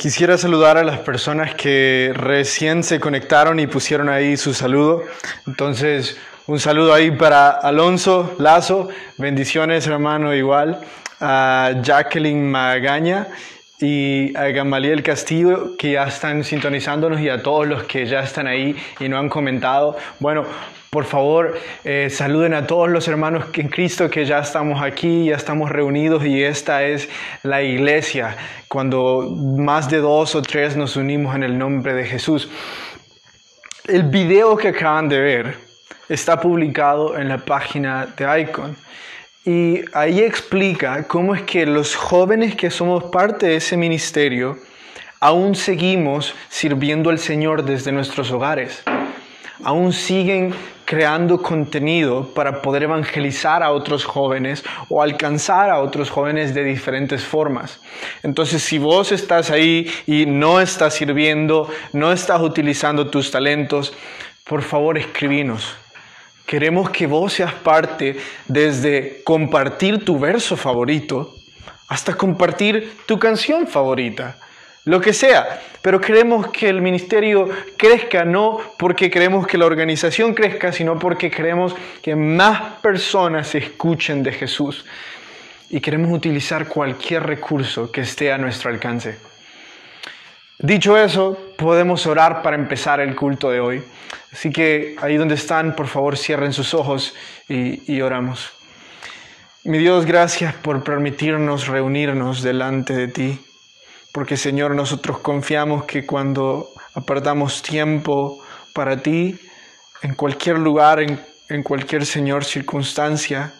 Quisiera saludar a las personas que recién se conectaron y pusieron ahí su saludo. Entonces, un saludo ahí para Alonso Lazo, bendiciones hermano igual, a Jacqueline Magaña y a Gamaliel Castillo, que ya están sintonizándonos, y a todos los que ya están ahí y no han comentado. Bueno, por favor, saluden a todos los hermanos en Cristo que ya estamos aquí, ya estamos reunidos, y esta es la iglesia, cuando más de 2 o 3 nos unimos en el nombre de Jesús. El video que acaban de ver está publicado en la página de Icon, y ahí explica cómo es que los jóvenes que somos parte de ese ministerio aún seguimos sirviendo al Señor desde nuestros hogares. Aún siguen creando contenido para poder evangelizar a otros jóvenes o alcanzar a otros jóvenes de diferentes formas. Entonces, si vos estás ahí y no estás sirviendo, no estás utilizando tus talentos, por favor escribinos. Queremos que vos seas parte desde compartir tu verso favorito hasta compartir tu canción favorita. Lo que sea, pero queremos que el ministerio crezca, no porque queremos que la organización crezca, sino porque queremos que más personas escuchen de Jesús, y queremos utilizar cualquier recurso que esté a nuestro alcance. Dicho eso, podemos orar para empezar el culto de hoy. Así que ahí donde están, por favor, cierren sus ojos y oramos. Mi Dios, gracias por permitirnos reunirnos delante de ti. Porque, Señor, nosotros confiamos que cuando apartamos tiempo para ti, en cualquier lugar, en cualquier, Señor, circunstancia,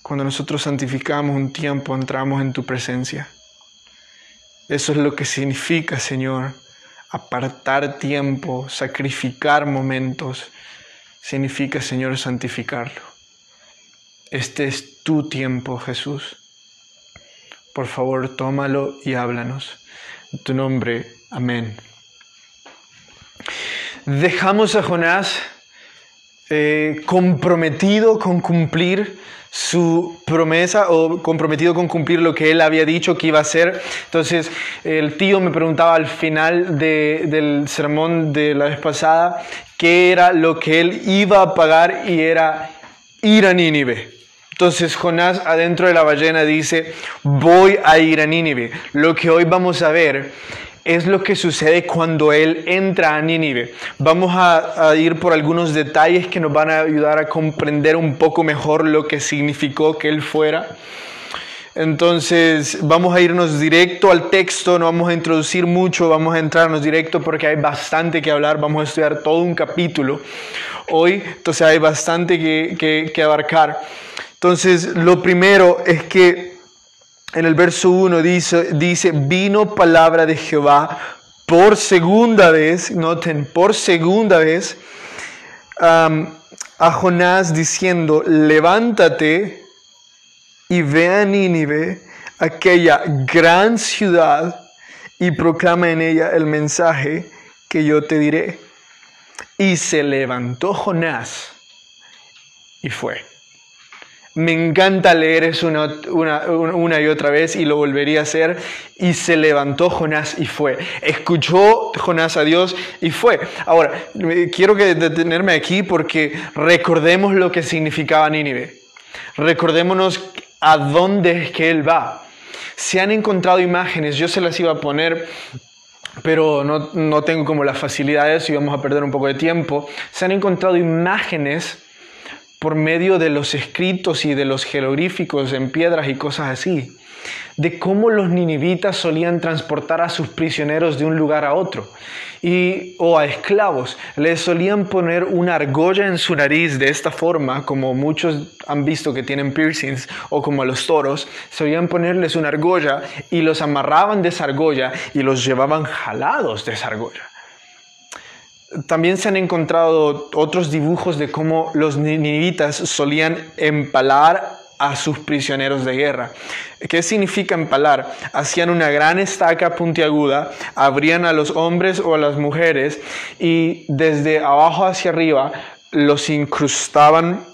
cuando nosotros santificamos un tiempo, entramos en tu presencia. Eso es lo que significa, Señor, apartar tiempo, sacrificar momentos. Significa, Señor, santificarlo. Este es tu tiempo, Jesús. Por favor, tómalo y háblanos. En tu nombre, amén. Dejamos a Jonás comprometido con cumplir su promesa, o comprometido con cumplir lo que él había dicho que iba a hacer. Entonces, el tío me preguntaba al final del sermón de la vez pasada qué era lo que él iba a pagar, y era ir a Nínive. Entonces Jonás, adentro de la ballena, dice: voy a ir a Nínive. Lo que hoy vamos a ver es lo que sucede cuando él entra a Nínive. Vamos a ir por algunos detalles que nos van a ayudar a comprender un poco mejor lo que significó que él fuera. Entonces vamos a irnos directo al texto, no vamos a introducir mucho, vamos a entrarnos directo porque hay bastante que hablar. Vamos a estudiar todo un capítulo hoy, entonces hay bastante que abarcar. Entonces, lo primero es que en el verso 1 dice, vino palabra de Jehová por segunda vez, noten, por segunda vez, a Jonás diciendo, levántate y ve a Nínive, aquella gran ciudad, y proclama en ella el mensaje que yo te diré. Y se levantó Jonás y fue. Me encanta leer eso una y otra vez, y lo volvería a hacer. Y se levantó Jonás y fue. Escuchó Jonás a Dios y fue. Ahora, quiero detenerme aquí porque recordemos lo que significaba Nínive. Recordémonos a dónde es que él va. Se han encontrado imágenes, yo se las iba a poner, pero no tengo como la facilidad de eso y vamos a perder un poco de tiempo. Se han encontrado imágenes por medio de los escritos y de los jeroglíficos en piedras y cosas así, de cómo los ninivitas solían transportar a sus prisioneros de un lugar a otro, o a esclavos. Les solían poner una argolla en su nariz de esta forma, como muchos han visto que tienen piercings, o como a los toros, solían ponerles una argolla y los amarraban de esa argolla y los llevaban jalados de esa argolla. También se han encontrado otros dibujos de cómo los ninivitas solían empalar a sus prisioneros de guerra. ¿Qué significa empalar? Hacían una gran estaca puntiaguda, abrían a los hombres o a las mujeres y desde abajo hacia arriba los incrustaban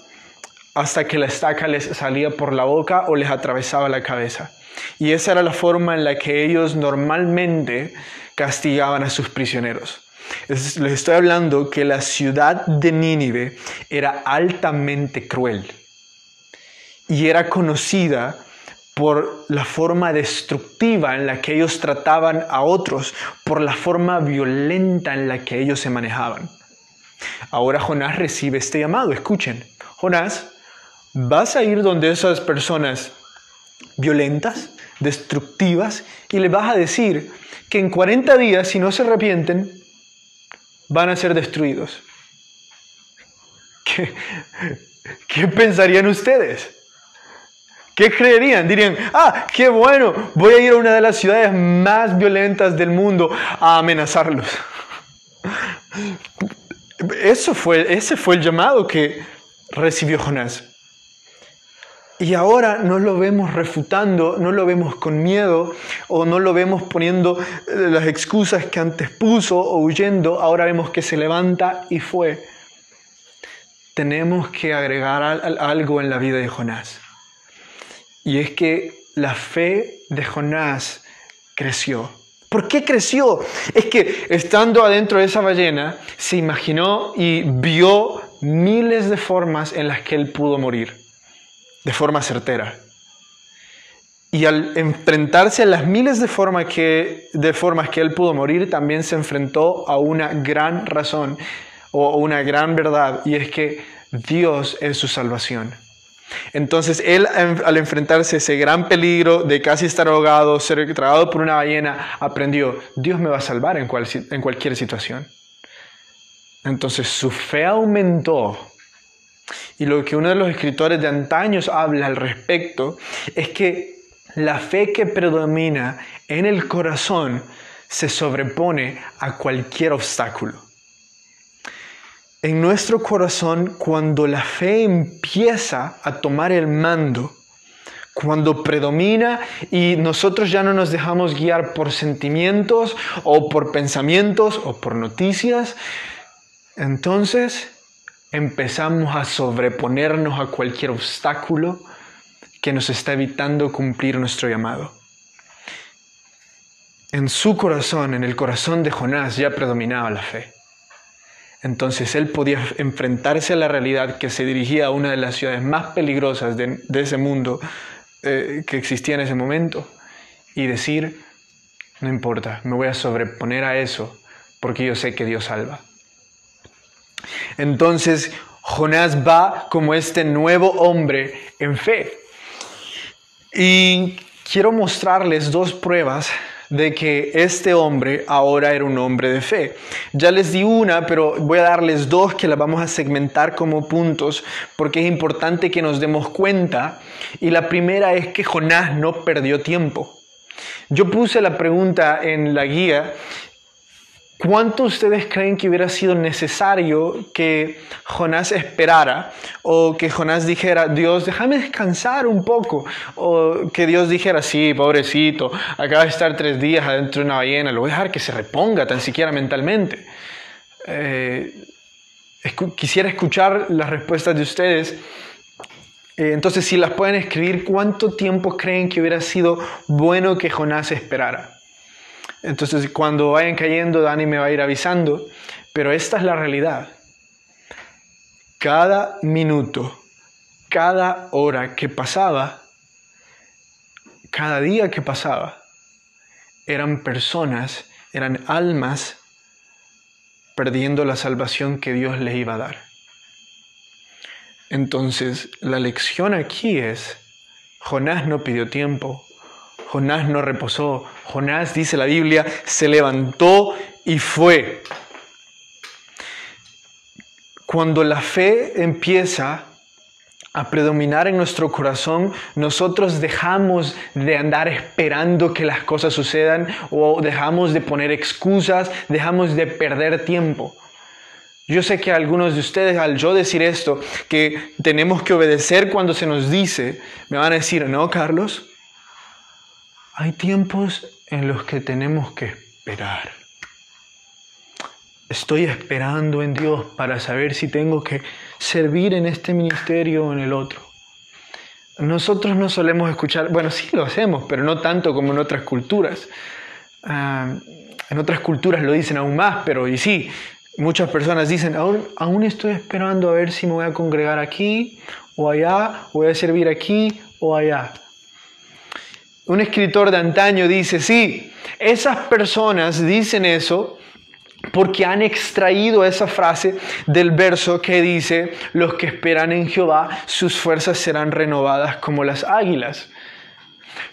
hasta que la estaca les salía por la boca o les atravesaba la cabeza. Y esa era la forma en la que ellos normalmente castigaban a sus prisioneros. Les estoy hablando que la ciudad de Nínive era altamente cruel y era conocida por la forma destructiva en la que ellos trataban a otros, por la forma violenta en la que ellos se manejaban. Ahora Jonás recibe este llamado. Escuchen, Jonás, vas a ir donde esas personas violentas, destructivas, y les vas a decir que en 40 días, si no se arrepienten, van a ser destruidos. ¿Qué pensarían ustedes? ¿Qué creerían? Dirían, qué bueno, voy a ir a una de las ciudades más violentas del mundo a amenazarlos. Ese fue el llamado que recibió Jonás. Y ahora no lo vemos refutando, no lo vemos con miedo, o no lo vemos poniendo las excusas que antes puso o huyendo. Ahora vemos que se levanta y fue. Tenemos que agregar algo en la vida de Jonás. Y es que la fe de Jonás creció. ¿Por qué creció? Es que estando adentro de esa ballena, se imaginó y vio miles de formas en las que él pudo morir, de forma certera. Y al enfrentarse a las miles de formas que él pudo morir, también se enfrentó a una gran razón o una gran verdad, y es que Dios es su salvación. Entonces él, al enfrentarse a ese gran peligro de casi estar ahogado, ser tragado por una ballena, aprendió, Dios me va a salvar en cualquier situación. Entonces su fe aumentó. Y lo que uno de los escritores de antaños habla al respecto es que la fe que predomina en el corazón se sobrepone a cualquier obstáculo. En nuestro corazón, cuando la fe empieza a tomar el mando, cuando predomina y nosotros ya no nos dejamos guiar por sentimientos o por pensamientos o por noticias, entonces empezamos a sobreponernos a cualquier obstáculo que nos está evitando cumplir nuestro llamado. En su corazón, en el corazón de Jonás, ya predominaba la fe. Entonces él podía enfrentarse a la realidad que se dirigía a una de las ciudades más peligrosas de ese mundo que existía en ese momento y decir, no importa, me voy a sobreponer a eso porque yo sé que Dios salva. Entonces Jonás va como este nuevo hombre en fe. Y quiero mostrarles dos pruebas de que este hombre ahora era un hombre de fe. Ya les di una, pero voy a darles dos que las vamos a segmentar como puntos porque es importante que nos demos cuenta. Y la primera es que Jonás no perdió tiempo. Yo puse la pregunta en la guía, ¿cuánto ustedes creen que hubiera sido necesario que Jonás esperara? O que Jonás dijera, Dios, déjame descansar un poco. O que Dios dijera, sí, pobrecito, acaba de estar 3 días adentro de una ballena, lo voy a dejar que se reponga tan siquiera mentalmente. Quisiera escuchar las respuestas de ustedes. Entonces, si las pueden escribir, ¿cuánto tiempo creen que hubiera sido bueno que Jonás esperara? Entonces, cuando vayan cayendo, Dani me va a ir avisando, pero esta es la realidad. Cada minuto, cada hora que pasaba, cada día que pasaba, eran personas, eran almas perdiendo la salvación que Dios les iba a dar. Entonces, la lección aquí es, Jonás no pidió tiempo. Jonás no reposó. Jonás, dice la Biblia, se levantó y fue. Cuando la fe empieza a predominar en nuestro corazón, nosotros dejamos de andar esperando que las cosas sucedan o dejamos de poner excusas, dejamos de perder tiempo. Yo sé que algunos de ustedes, al yo decir esto, que tenemos que obedecer cuando se nos dice, me van a decir, no, Carlos, hay tiempos en los que tenemos que esperar. Estoy esperando en Dios para saber si tengo que servir en este ministerio o en el otro. Nosotros no solemos escuchar, bueno, sí lo hacemos, pero no tanto como en otras culturas. En otras culturas lo dicen aún más, pero y sí, muchas personas dicen, aún estoy esperando a ver si me voy a congregar aquí o allá, voy a servir aquí o allá. Un escritor de antaño dice, sí, esas personas dicen eso porque han extraído esa frase del verso que dice, los que esperan en Jehová, sus fuerzas serán renovadas como las águilas.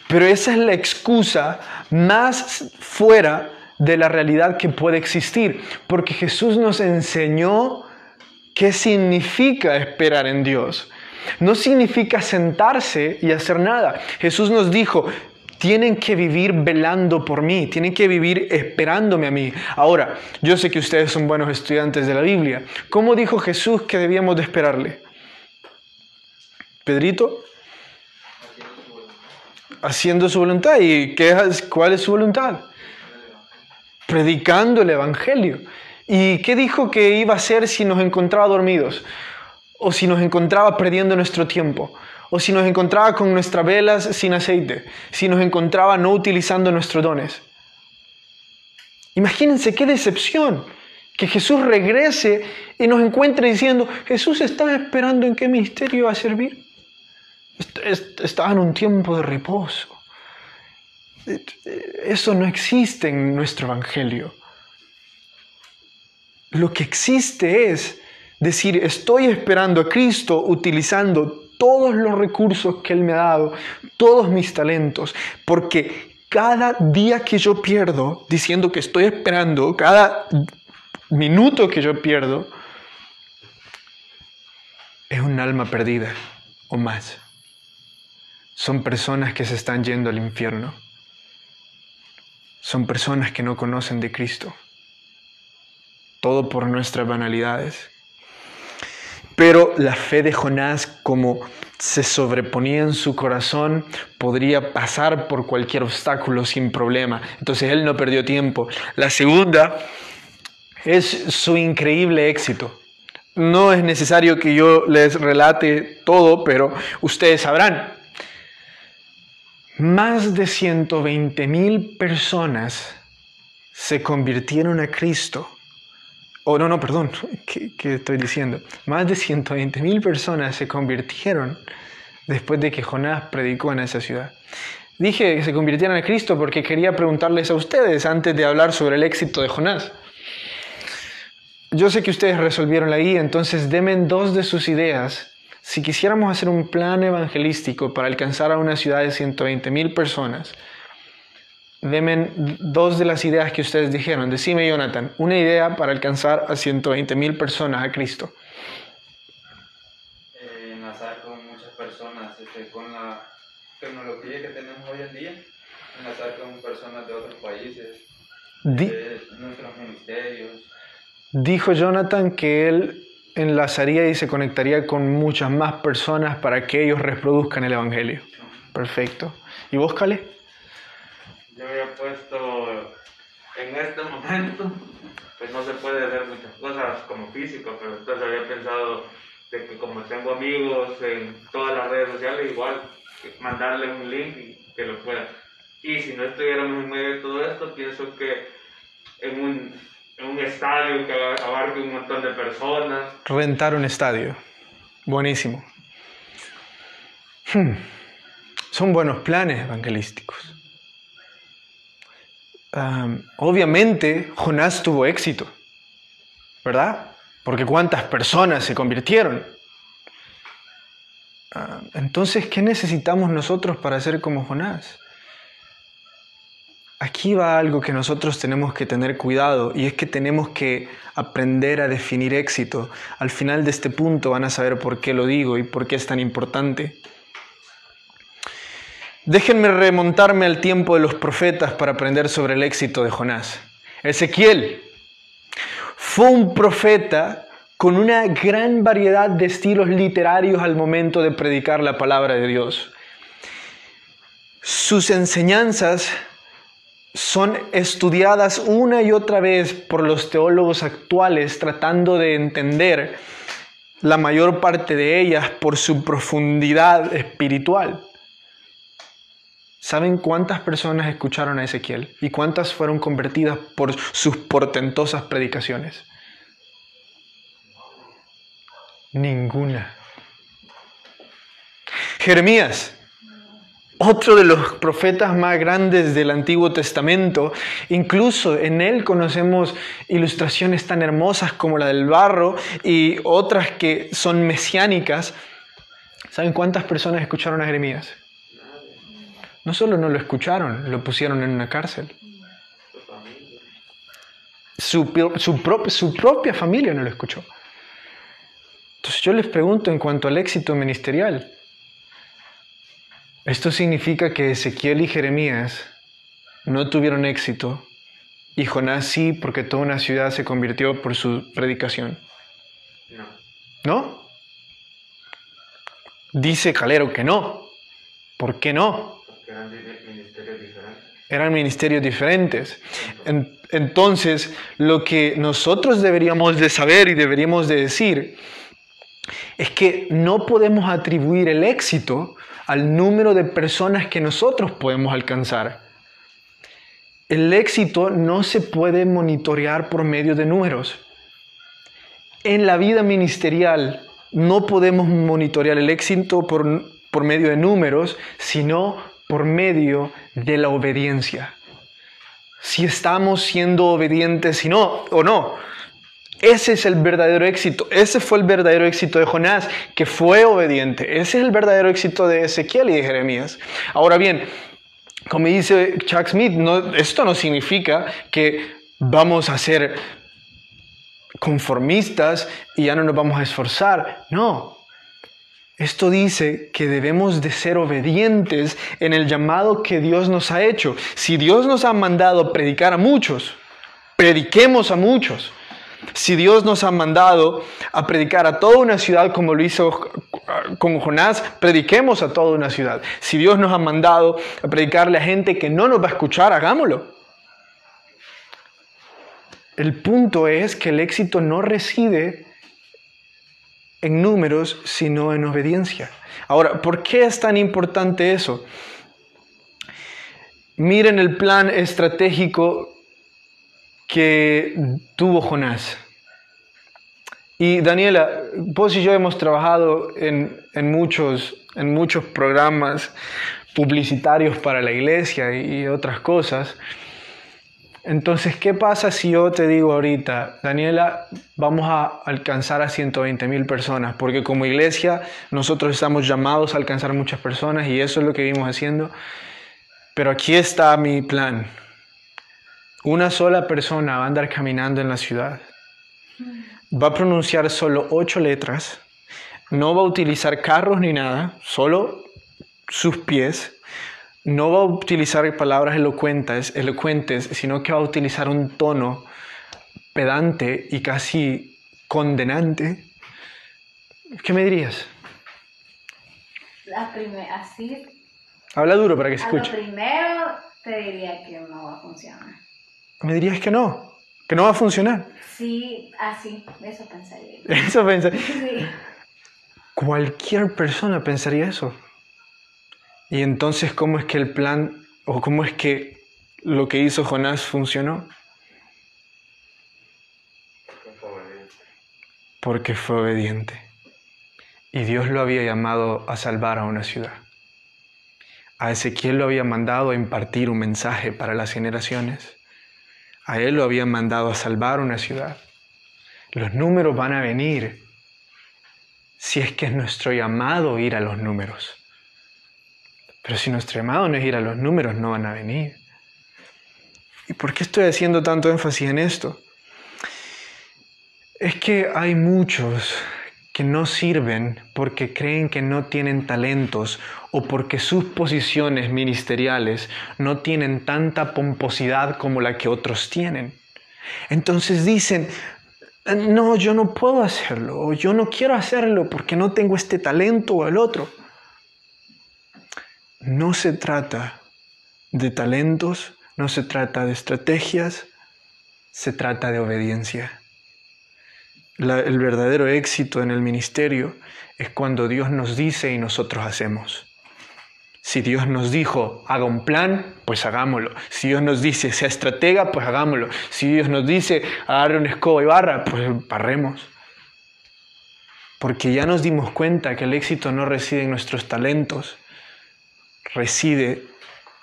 Pero esa es la excusa más fuera de la realidad que puede existir, porque Jesús nos enseñó qué significa esperar en Dios. No significa sentarse y hacer nada. Jesús nos dijo, tienen que vivir velando por mí, tienen que vivir esperándome a mí. Ahora, yo sé que ustedes son buenos estudiantes de la Biblia. ¿Cómo dijo Jesús que debíamos de esperarle? ¿Pedrito? Haciendo su voluntad. ¿Y cuál es su voluntad? Predicando el Evangelio. ¿Y qué dijo que iba a hacer si nos encontraba dormidos? ¿O si nos encontraba perdiendo nuestro tiempo? ¿O si nos encontraba con nuestras velas sin aceite? ¿Si nos encontraba no utilizando nuestros dones? Imagínense qué decepción que Jesús regrese y nos encuentre diciendo, Jesús estaba esperando en qué ministerio iba a servir. Estaba en un tiempo de reposo. Eso no existe en nuestro Evangelio. Lo que existe es decir, estoy esperando a Cristo utilizando todos los recursos que Él me ha dado, todos mis talentos, porque cada día que yo pierdo, diciendo que estoy esperando, cada minuto que yo pierdo, es un alma perdida o más. Son personas que se están yendo al infierno. Son personas que no conocen de Cristo. Todo por nuestras banalidades. Pero la fe de Jonás, como se sobreponía en su corazón, podría pasar por cualquier obstáculo sin problema. Entonces él no perdió tiempo. La segunda es su increíble éxito. No es necesario que yo les relate todo, pero ustedes sabrán. Más de 120,000 personas se convirtieron a Cristo. Perdón, ¿qué estoy diciendo? Más de 120,000 personas se convirtieron después de que Jonás predicó en esa ciudad. Dije que se convirtieran a Cristo porque quería preguntarles a ustedes antes de hablar sobre el éxito de Jonás. Yo sé que ustedes resolvieron la guía, entonces denme 2 de sus ideas. Si quisiéramos hacer un plan evangelístico para alcanzar a una ciudad de 120,000 personas, denme 2 de las ideas que ustedes dijeron. Decime, Jonathan, una idea para alcanzar a 120,000 personas a Cristo. Enlazar con muchas personas, con la tecnología que tenemos hoy en día, enlazar con personas de otros países, nuestros ministerios. Dijo Jonathan que él enlazaría y se conectaría con muchas más personas para que ellos reproduzcan el Evangelio. Perfecto. ¿Y vos, Cale? Yo había puesto, en este momento, pues no se puede hacer muchas cosas como físico, pero entonces había pensado de que como tengo amigos en todas las redes sociales, igual mandarles un link y que lo puedan. Y si no estuviéramos en medio de todo esto, pienso que en un estadio que abarque un montón de personas. Rentar un estadio. Buenísimo. Son buenos planes evangelísticos. Obviamente Jonás tuvo éxito, ¿verdad? Porque ¿cuántas personas se convirtieron? Entonces, ¿qué necesitamos nosotros para ser como Jonás? Aquí va algo que nosotros tenemos que tener cuidado, y es que tenemos que aprender a definir éxito. Al final de este punto van a saber por qué lo digo y por qué es tan importante. Déjenme remontarme al tiempo de los profetas para aprender sobre el éxito de Jonás. Ezequiel fue un profeta con una gran variedad de estilos literarios al momento de predicar la palabra de Dios. Sus enseñanzas son estudiadas una y otra vez por los teólogos actuales tratando de entender la mayor parte de ellas por su profundidad espiritual. ¿Saben cuántas personas escucharon a Ezequiel y cuántas fueron convertidas por sus portentosas predicaciones? Ninguna. Jeremías, otro de los profetas más grandes del Antiguo Testamento, incluso en él conocemos ilustraciones tan hermosas como la del barro y otras que son mesiánicas. ¿Saben cuántas personas escucharon a Jeremías? No solo no lo escucharon, lo pusieron en una cárcel. Su propia familia no lo escuchó. Entonces yo les pregunto en cuanto al éxito ministerial, ¿esto significa que Ezequiel y Jeremías no tuvieron éxito y Jonás sí porque toda una ciudad se convirtió por su predicación? No. ¿No? Dice Calero que no. ¿Por qué no? Porque eran ministerios diferentes. Eran ministerios diferentes. Entonces, lo que nosotros deberíamos de saber y deberíamos de decir es que no podemos atribuir el éxito al número de personas que nosotros podemos alcanzar. El éxito no se puede monitorear por medio de números. En la vida ministerial no podemos monitorear el éxito por medio de números, sino por medio de la obediencia. Si estamos siendo obedientes o no. Ese es el verdadero éxito. Ese fue el verdadero éxito de Jonás, que fue obediente. Ese es el verdadero éxito de Ezequiel y de Jeremías. Ahora bien, como dice Chuck Smith, esto no significa que vamos a ser conformistas y ya no nos vamos a esforzar. No. Esto dice que debemos de ser obedientes en el llamado que Dios nos ha hecho. Si Dios nos ha mandado predicar a muchos, prediquemos a muchos. Si Dios nos ha mandado a predicar a toda una ciudad como lo hizo con Jonás, prediquemos a toda una ciudad. Si Dios nos ha mandado a predicarle a gente que no nos va a escuchar, hagámoslo. El punto es que el éxito no reside en números, sino en obediencia. Ahora, ¿por qué es tan importante eso? Miren el plan estratégico que tuvo Jonás. Y Daniela, vos y yo hemos trabajado en muchos programas publicitarios para la iglesia y otras cosas. Entonces, ¿qué pasa si yo te digo ahorita, Daniela, vamos a alcanzar a 120,000 personas? Porque como iglesia nosotros estamos llamados a alcanzar muchas personas y eso es lo que vimos haciendo. Pero aquí está mi plan. Una sola persona va a andar caminando en la ciudad. Va a pronunciar solo 8 letras. No va a utilizar carros ni nada, solo sus pies. No va a utilizar palabras elocuentes, sino que va a utilizar un tono pedante y casi condenante. ¿Qué me dirías? Así. Habla duro para que se escuche. Lo primero te diría que no va a funcionar. Me dirías que no va a funcionar. Sí, así, eso pensaría. Eso pensaría. Sí. Cualquier persona pensaría eso. Y entonces, ¿cómo es que el plan, o cómo es que lo que hizo Jonás funcionó? Porque fue obediente. Y Dios lo había llamado a salvar a una ciudad. A Ezequiel lo había mandado a impartir un mensaje para las generaciones. A él lo había mandado a salvar una ciudad. Los números van a venir si es que es nuestro llamado ir a los números. Pero si nuestro llamado no es ir a los números, no van a venir. ¿Y por qué estoy haciendo tanto énfasis en esto? Es que hay muchos que no sirven porque creen que no tienen talentos o porque sus posiciones ministeriales no tienen tanta pomposidad como la que otros tienen. Entonces dicen, no, yo no puedo hacerlo, o yo no quiero hacerlo porque no tengo este talento o el otro. No se trata de talentos, no se trata de estrategias, se trata de obediencia. el verdadero éxito en el ministerio es cuando Dios nos dice y nosotros hacemos. Si Dios nos dijo, haga un plan, pues hagámoslo. Si Dios nos dice, sea estratega, pues hagámoslo. Si Dios nos dice, agarre una escoba y barra, pues barremos. Porque ya nos dimos cuenta que el éxito no reside en nuestros talentos, reside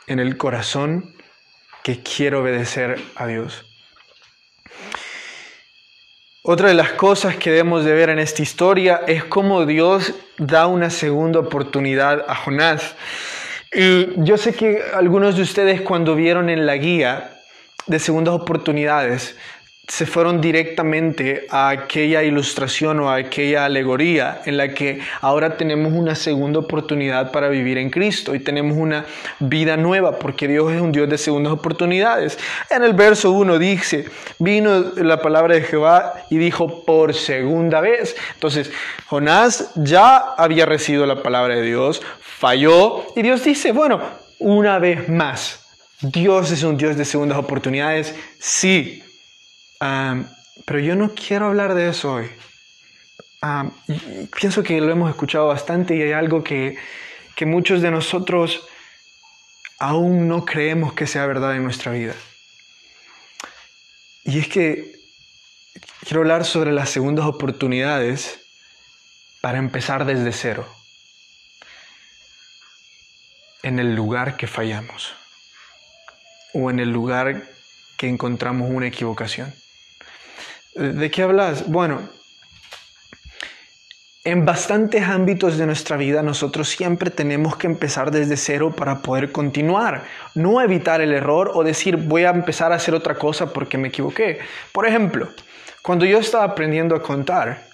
en el corazón que quiere obedecer a Dios. Otra de las cosas que debemos de ver en esta historia es cómo Dios da una segunda oportunidad a Jonás. Y yo sé que algunos de ustedes cuando vieron en la guía de segundas oportunidades se fueron directamente a aquella ilustración o a aquella alegoría en la que ahora tenemos una segunda oportunidad para vivir en Cristo y tenemos una vida nueva porque Dios es un Dios de segundas oportunidades. En el verso 1 dice, vino la palabra de Jehová y dijo por segunda vez. Entonces, Jonás ya había recibido la palabra de Dios, falló y Dios dice, bueno, una vez más. ¿Dios es un Dios de segundas oportunidades? Sí. Pero yo no quiero hablar de eso hoy. Pienso que lo hemos escuchado bastante y hay algo que muchos de nosotros aún no creemos que sea verdad en nuestra vida. Y es que quiero hablar sobre las segundas oportunidades para empezar desde cero, en el lugar que fallamos o en el lugar que encontramos una equivocación. ¿De qué hablas? Bueno, en bastantes ámbitos de nuestra vida nosotros siempre tenemos que empezar desde cero para poder continuar, no evitar el error o decir voy a empezar a hacer otra cosa porque me equivoqué. Por ejemplo, cuando yo estaba aprendiendo a contar,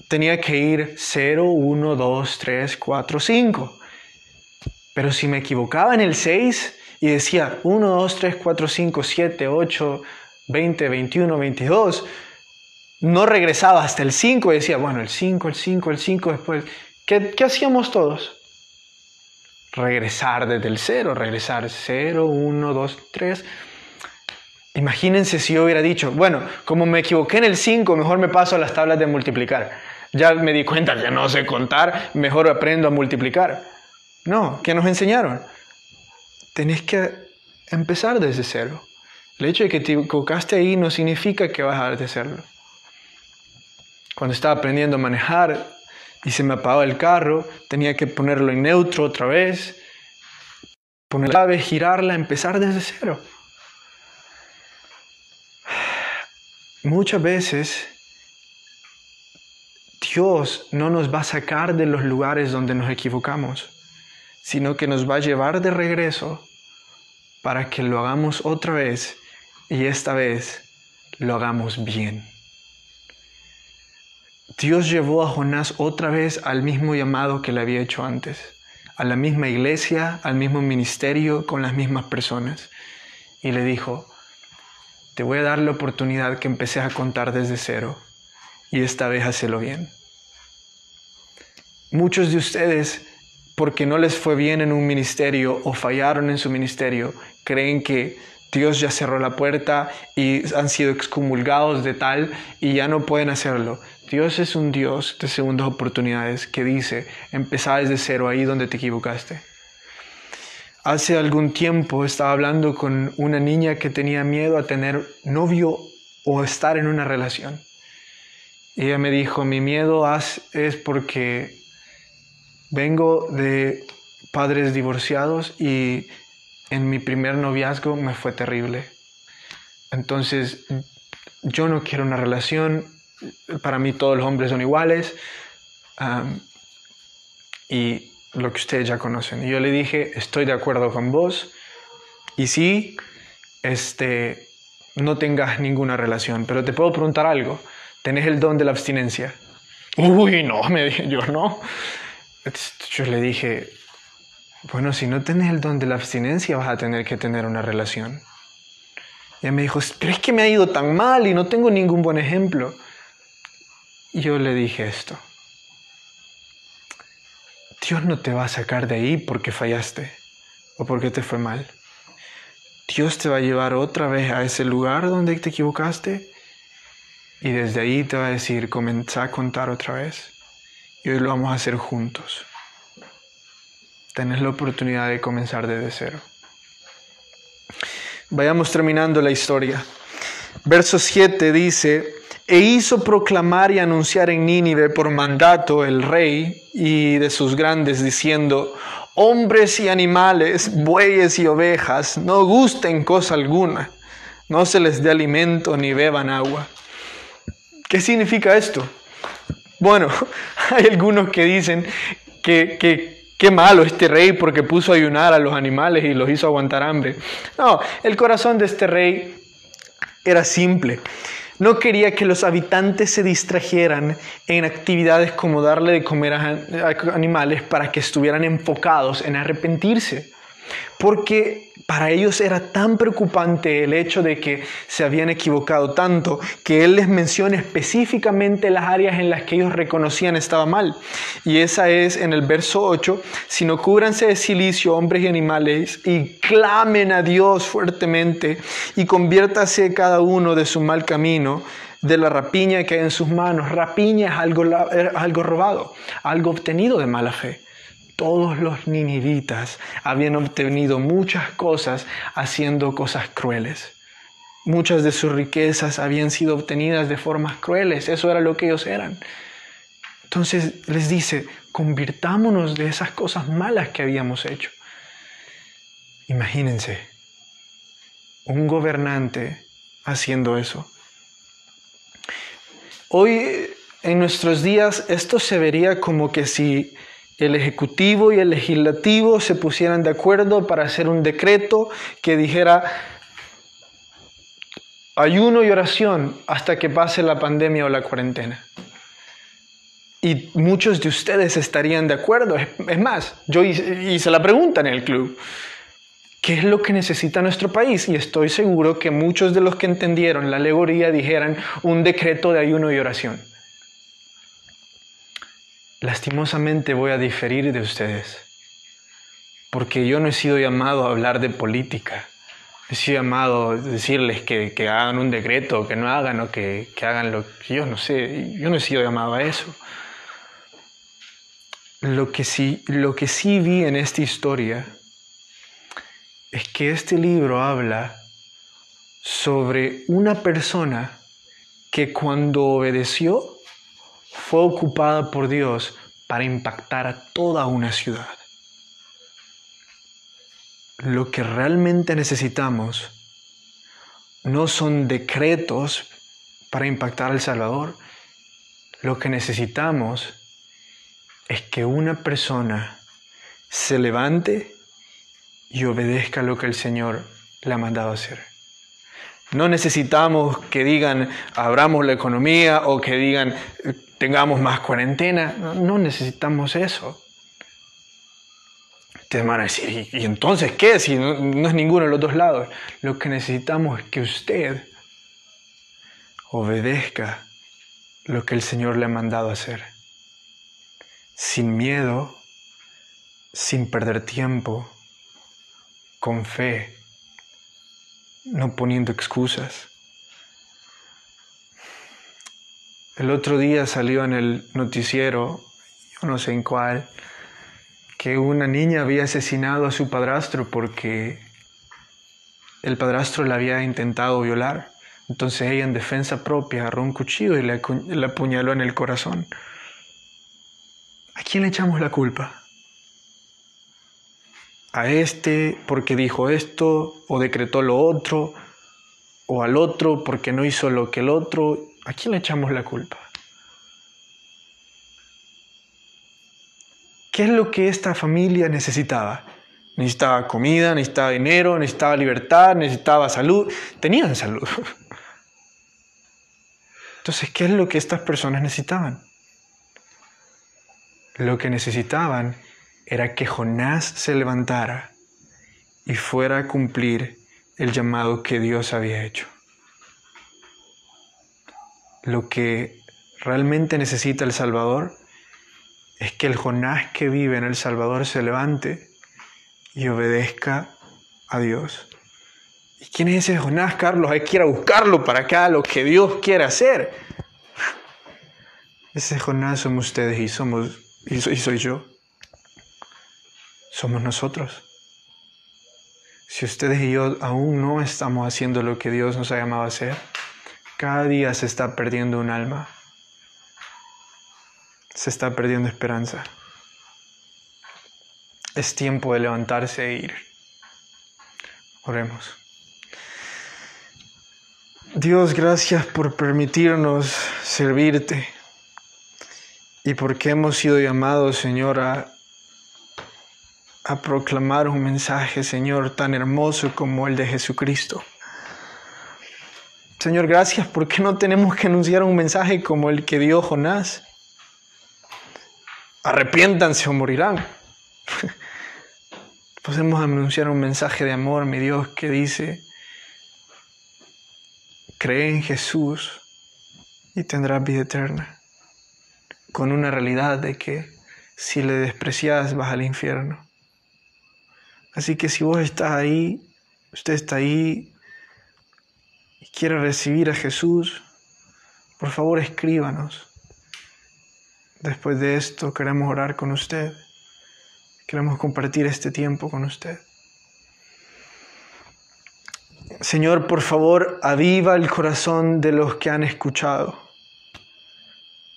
tenía que ir 0, 1, 2, 3, 4, 5. Pero si me equivocaba en el 6 y decía 1, 2, 3, 4, 5, 7, 8, 20, 21, 22, no regresaba hasta el 5 y decía, bueno, el 5, después. ¿Qué hacíamos todos? Regresar desde el 0, regresar 0, 1, 2, 3. Imagínense si yo hubiera dicho, bueno, como me equivoqué en el 5, mejor me paso a las tablas de multiplicar. Ya me di cuenta que no sé contar, mejor aprendo a multiplicar. No, ¿qué nos enseñaron? Tenés que empezar desde 0. El hecho de que te equivocaste ahí no significa que vas a dejar de hacerlo. Cuando estaba aprendiendo a manejar y se me apagó el carro, tenía que ponerlo en neutro otra vez, poner la clave, girarla, empezar desde 0. Muchas veces Dios no nos va a sacar de los lugares donde nos equivocamos, sino que nos va a llevar de regreso para que lo hagamos otra vez y esta vez lo hagamos bien. Dios llevó a Jonás otra vez al mismo llamado que le había hecho antes, a la misma iglesia, al mismo ministerio, con las mismas personas. Y le dijo, te voy a dar la oportunidad que empecé a contar desde 0 y esta vez hacelo bien. Muchos de ustedes, porque no les fue bien en un ministerio o fallaron en su ministerio, creen que Dios ya cerró la puerta y han sido excomulgados de tal y ya no pueden hacerlo. Dios es un Dios de segundas oportunidades que dice, empezá desde 0 ahí donde te equivocaste. Hace algún tiempo estaba hablando con una niña que tenía miedo a tener novio o estar en una relación. Y ella me dijo, mi miedo es porque vengo de padres divorciados y en mi primer noviazgo me fue terrible. Entonces, yo no quiero una relación. Para mí todos los hombres son iguales. Y lo que ustedes ya conocen. Y yo le dije, estoy de acuerdo con vos. Y sí, no tengas ninguna relación. Pero te puedo preguntar algo. ¿Tenés el don de la abstinencia? Uy, no, me dije yo, no. Yo le dije, bueno, si no tenés el don de la abstinencia, vas a tener que tener una relación. Y ella me dijo, pero es que me ha ido tan mal y no tengo ningún buen ejemplo. Y yo le dije esto. Dios no te va a sacar de ahí porque fallaste o porque te fue mal. Dios te va a llevar otra vez a ese lugar donde te equivocaste Y desde ahí te va a decir, comenzá a contar otra vez. Y hoy lo vamos a hacer juntos. Tenés la oportunidad de comenzar desde cero. Vayamos terminando la historia. Verso 7 dice: e hizo proclamar y anunciar en Nínive por mandato el rey y de sus grandes, diciendo: hombres y animales, bueyes y ovejas, no gusten cosa alguna, no se les dé alimento ni beban agua. ¿Qué significa esto? Bueno, hay algunos que dicen que qué malo este rey porque puso a ayunar a los animales y los hizo aguantar hambre. No, el corazón de este rey era simple. No quería que los habitantes se distrajeran en actividades como darle de comer a animales para que estuvieran enfocados en arrepentirse. Porque para ellos era tan preocupante el hecho de que se habían equivocado tanto que él les menciona específicamente las áreas en las que ellos reconocían estaba mal. Y esa es en el verso 8: sino cúbranse de cilicio hombres y animales y clamen a Dios fuertemente y conviértase cada uno de su mal camino, de la rapiña que hay en sus manos. Rapiña es algo robado, algo obtenido de mala fe. Todos los ninivitas habían obtenido muchas cosas haciendo cosas crueles. Muchas de sus riquezas habían sido obtenidas de formas crueles. Eso era lo que ellos eran. Entonces les dice: convirtámonos de esas cosas malas que habíamos hecho. Imagínense, un gobernante haciendo eso. Hoy, en nuestros días, esto se vería como que si el Ejecutivo y el Legislativo se pusieran de acuerdo para hacer un decreto que dijera: ayuno y oración hasta que pase la pandemia o la cuarentena. Y muchos de ustedes estarían de acuerdo. Es más, yo hice la pregunta en el club: ¿qué es lo que necesita nuestro país? Y estoy seguro que muchos de los que entendieron la alegoría dijeran: un decreto de ayuno y oración. Lastimosamente voy a diferir de ustedes, porque yo no he sido llamado a hablar de política. He sido llamado a decirles que hagan un decreto, o que no hagan, o que hagan lo que yo no sé. Yo no he sido llamado a eso. Lo que sí vi en esta historia es que este libro habla sobre una persona que cuando obedeció fue ocupada por Dios para impactar a toda una ciudad. Lo que realmente necesitamos no son decretos para impactar a El Salvador. Lo que necesitamos es que una persona se levante y obedezca lo que el Señor le ha mandado hacer. No necesitamos que digan abramos la economía o que digan tengamos más cuarentena. No necesitamos eso. Ustedes van a decir, ¿y entonces qué? Si no es ninguno de los dos lados. Lo que necesitamos es que usted obedezca lo que el Señor le ha mandado hacer. Sin miedo, sin perder tiempo, con fe, no poniendo excusas. El otro día salió en el noticiero, yo no sé en cuál, que una niña había asesinado a su padrastro porque el padrastro la había intentado violar. Entonces ella, en defensa propia, agarró un cuchillo y le apuñaló en el corazón. ¿A quién le echamos la culpa? ¿A este porque dijo esto o decretó lo otro? ¿O al otro porque no hizo lo que el otro? ¿A quién le echamos la culpa? ¿Qué es lo que esta familia necesitaba? Necesitaba comida, necesitaba dinero, necesitaba libertad, necesitaba salud. Tenían salud. Entonces, ¿qué es lo que estas personas necesitaban? Lo que necesitaban era que Jonás se levantara y fuera a cumplir el llamado que Dios había hecho. Lo que realmente necesita El Salvador es que el Jonás que vive en El Salvador se levante y obedezca a Dios. ¿Y quién es ese Jonás, Carlos? Hay que ir a buscarlo para acá, lo que Dios quiere hacer. Ese Jonás somos ustedes y soy yo. Somos nosotros. Si ustedes y yo aún no estamos haciendo lo que Dios nos ha llamado a hacer, cada día se está perdiendo un alma. Se está perdiendo esperanza. Es tiempo de levantarse e ir. Oremos. Dios, gracias por permitirnos servirte y porque hemos sido llamados, Señor, a proclamar un mensaje, Señor, tan hermoso como el de Jesucristo. Señor, gracias porque no tenemos que anunciar un mensaje como el que dio Jonás. Arrepiéntanse o morirán. Podemos anunciar un mensaje de amor, mi Dios, que dice: cree en Jesús y tendrás vida eterna, con una realidad de que si le desprecias vas al infierno. Así que si vos estás ahí, usted está ahí y quiere recibir a Jesús, por favor escríbanos. Después de esto queremos orar con usted. Queremos compartir este tiempo con usted. Señor, por favor, aviva el corazón de los que han escuchado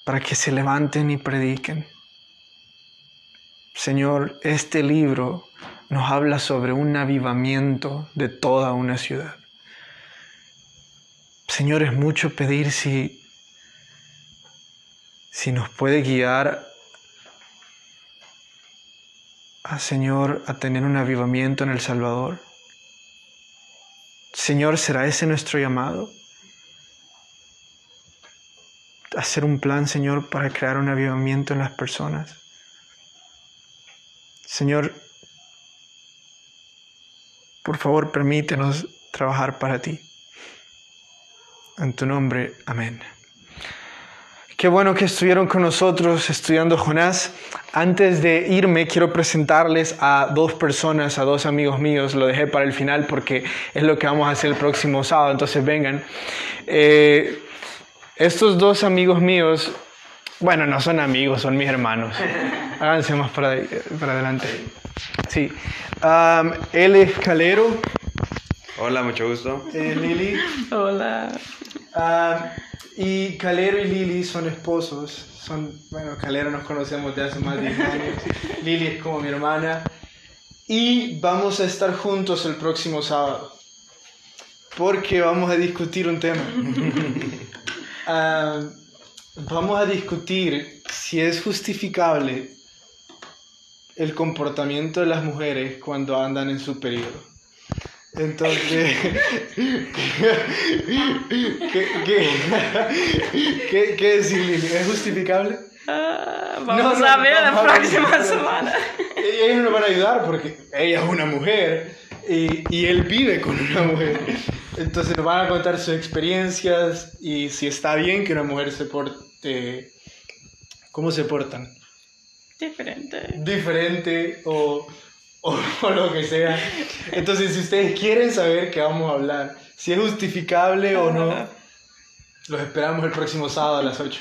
para que se levanten y prediquen. Señor, este libro nos habla sobre un avivamiento de toda una ciudad. Señor, es mucho pedir si nos puede guiar Señor, a tener un avivamiento en El Salvador. Señor, ¿será ese nuestro llamado? Hacer un plan, Señor, para crear un avivamiento en las personas. Señor, por favor, permítenos trabajar para ti. En tu nombre, amén. Qué bueno que estuvieron con nosotros estudiando Jonás. Antes de irme, quiero presentarles a dos personas, a dos amigos míos. Lo dejé para el final porque es lo que vamos a hacer el próximo sábado, entonces vengan. Estos dos amigos míos, bueno, no son amigos, son mis hermanos. Háganse más para adelante. Sí. Él es Calero. Hola, mucho gusto. Lili. Hola. Y Calero y Lili son esposos. Bueno, Calero nos conocemos de hace más de 10 años. Lili es como mi hermana. Y vamos a estar juntos el próximo sábado. Porque vamos a discutir un tema. Vamos a discutir si es justificable el comportamiento de las mujeres cuando andan en su periodo. Entonces, ¿qué decir, Lili? ¿Es justificable? Vamos a ver la próxima semana. Ellos nos van a ayudar porque ella es una mujer y él vive con una mujer. Entonces nos van a contar sus experiencias y si está bien que una mujer se porte... ¿Cómo se portan? Diferente o lo que sea. Entonces, si ustedes quieren saber qué vamos a hablar, si es justificable o no, los esperamos el próximo sábado a las 8.